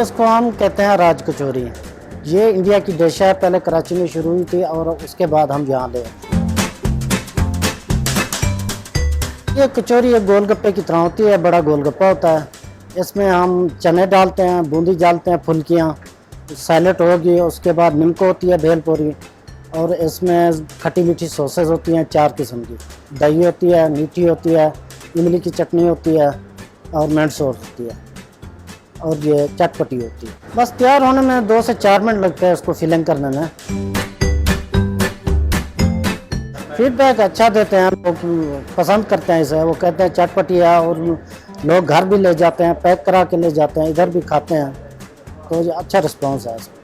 इसको हम कहते हैं राज कचौरी। ये इंडिया की डिश है, पहले कराची में शुरू हुई थी और उसके बाद हम यहाँ ले। ये कचौरी एक गोलगप्पे की तरह होती है, बड़ा गोलगप्पा होता है। इसमें हम चने डालते हैं, बूंदी डालते हैं, फुल्कियाँ, सैलेड होगी, उसके बाद निम्को होती है, भेलपुरी, और इसमें खट्टी मीठी सॉसेज होती हैं 4 किस्म की। दही होती है, मीठी होती है, इमली की चटनी होती है और मिंट सॉस होती है, और ये चटपटी होती है। बस तैयार होने में 2 से 4 मिनट लगते हैं इसको फिलिंग करने में। फीडबैक अच्छा देते हैं, लोग पसंद करते हैं इसे। वो कहते हैं चटपटी है, और लोग घर भी ले जाते हैं, पैक करा के ले जाते हैं, इधर भी खाते हैं, तो अच्छा रिस्पॉन्स है इसका।